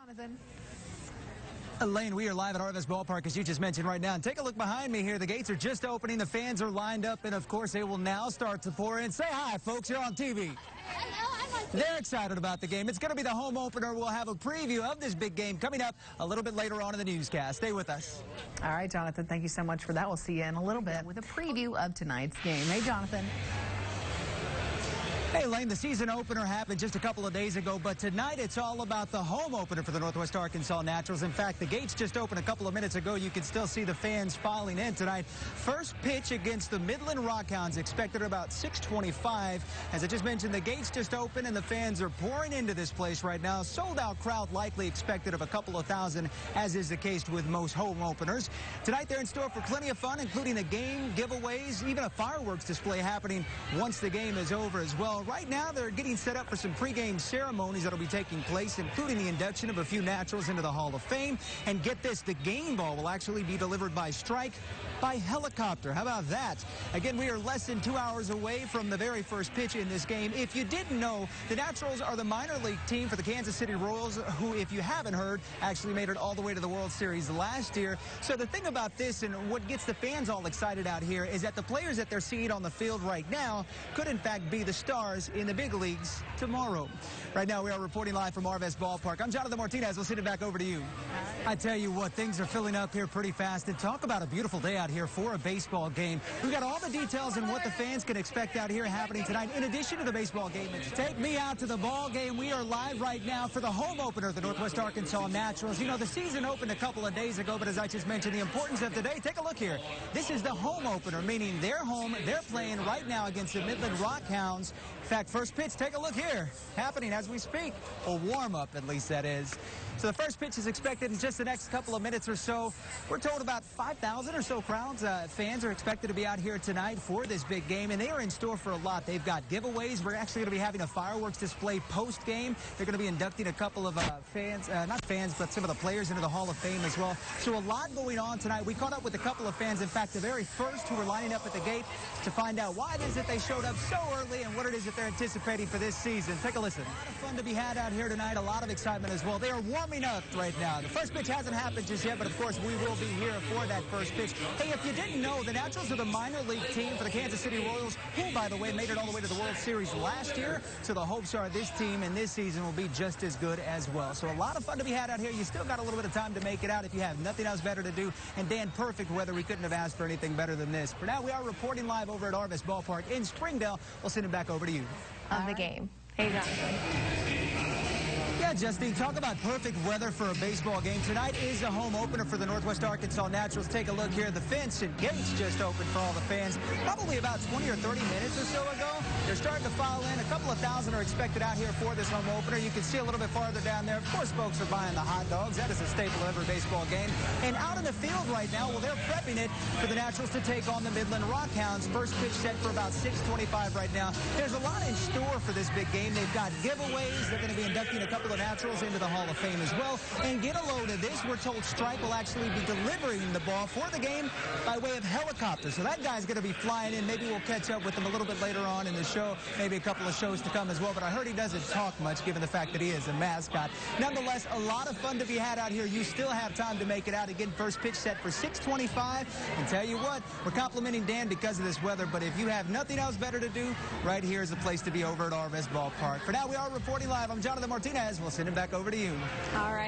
Jonathan. Elaine, we are live at Arvis Ballpark, as you just mentioned right now. And take a look behind me here. The gates are just opening. The fans are lined up. And, of course, they will now start to pour in. Say hi, folks. You're on TV. They're excited about the game. It's going to be the home opener. We'll have a preview of this big game coming up a little bit later on in the newscast. Stay with us. All right, Jonathan, thank you so much for that. We'll see you in a little bit with a preview of tonight's game. Hey, Jonathan. Hey, Lane, the season opener happened just a couple of days ago, but tonight it's all about the home opener for the Northwest Arkansas Naturals. In fact, the gates just opened a couple of minutes ago. You can still see the fans filing in tonight. First pitch against the Midland Rockhounds expected at about 6:25. As I just mentioned, the gates just opened and the fans are pouring into this place right now. Sold-out crowd likely expected of a couple of thousand, as is the case with most home openers. Tonight they're in store for plenty of fun, including a game, giveaways, even a fireworks display happening once the game is over as well. Right now, they're getting set up for some pregame ceremonies that will be taking place, including the induction of a few Naturals into the Hall of Fame. And get this, the game ball will actually be delivered by strike by helicopter. How about that? Again, we are less than 2 hours away from the very first pitch in this game. If you didn't know, the Naturals are the minor league team for the Kansas City Royals, who, if you haven't heard, actually made it all the way to the World Series last year. So the thing about this and what gets the fans all excited out here is that the players that they're seeing on the field right now could, in fact, be the stars in the big leagues tomorrow. Right now, we are reporting live from Arvis Ballpark. I'm Jonathan Martinez. We'll send it back over to you. I tell you what, things are filling up here pretty fast. And talk about a beautiful day out here for a baseball game. We've got all the details and what the fans can expect out here happening tonight. In addition to the baseball game, take me out to the ball game. We are live right now for the home opener of the Northwest Arkansas Naturals. You know, the season opened a couple of days ago, but as I just mentioned, the importance of today, take a look here. This is the home opener, meaning they're home. They're playing right now against the Midland Rockhounds. In fact, first pitch, take a look here, happening as we speak. A warm-up, at least that is. So the first pitch is expected in just the next couple of minutes or so. We're told about 5,000 or so fans are expected to be out here tonight for this big game, and they are in store for a lot. They've got giveaways. We're actually going to be having a fireworks display post-game. They're going to be inducting a couple of fans, not fans, but some of the players into the Hall of Fame as well. So a lot going on tonight. We caught up with a couple of fans, in fact, the very first who were lining up at the gate to find out why it is that they showed up so early and what it is that they're anticipating for this season. Take a listen. A lot of fun to be had out here tonight, a lot of excitement as well. They are warming up right now. The first pitch hasn't happened just yet, but of course we will be here for that first pitch. Hey, if you didn't know, the Naturals are the minor league team for the Kansas City Royals, who, by the way, made it all the way to the World Series last year. So the hopes are this team in this season will be just as good as well. So a lot of fun to be had out here. You still got a little bit of time to make it out if you have nothing else better to do. And Dan, perfect weather. We couldn't have asked for anything better than this. For now, we are reporting live over at Arvis Ballpark in Springdale. We'll send it back over to you. Of the game. Hey, Jonathan. Yeah, Justine, talk about perfect weather for a baseball game. Tonight is a home opener for the Northwest Arkansas Naturals. Take a look here. The fence and gates just opened for all the fans. Probably about 20 or 30 minutes or so ago. They're starting to file in. A couple of thousand are expected out here for this home opener. You can see a little bit farther down there. Of course, folks are buying the hot dogs. That is a staple of every baseball game. And out in the field right now, well, they're prepping it for the Naturals to take on the Midland Rockhounds. First pitch set for about 6:25 right now. There's a lot in store for this big game. They've got giveaways. They're going to be inducting a couple of Naturals into the Hall of Fame as well. And get a load of this. We're told Strike will actually be delivering the ball for the game by way of helicopter. So that guy's going to be flying in. Maybe we'll catch up with him a little bit later on in the show. Maybe a couple of shows to come as well. But I heard he doesn't talk much, given the fact that he is a mascot. Nonetheless, a lot of fun to be had out here. You still have time to make it out. Again, first pitch set for 6:25. And tell you what, we're complimenting Dan because of this weather. But if you have nothing else better to do, right here is the place to be over at Arvis Ballpark. For now, we are reporting live. I'm Jonathan Martinez. We'll send it back over to you. All right.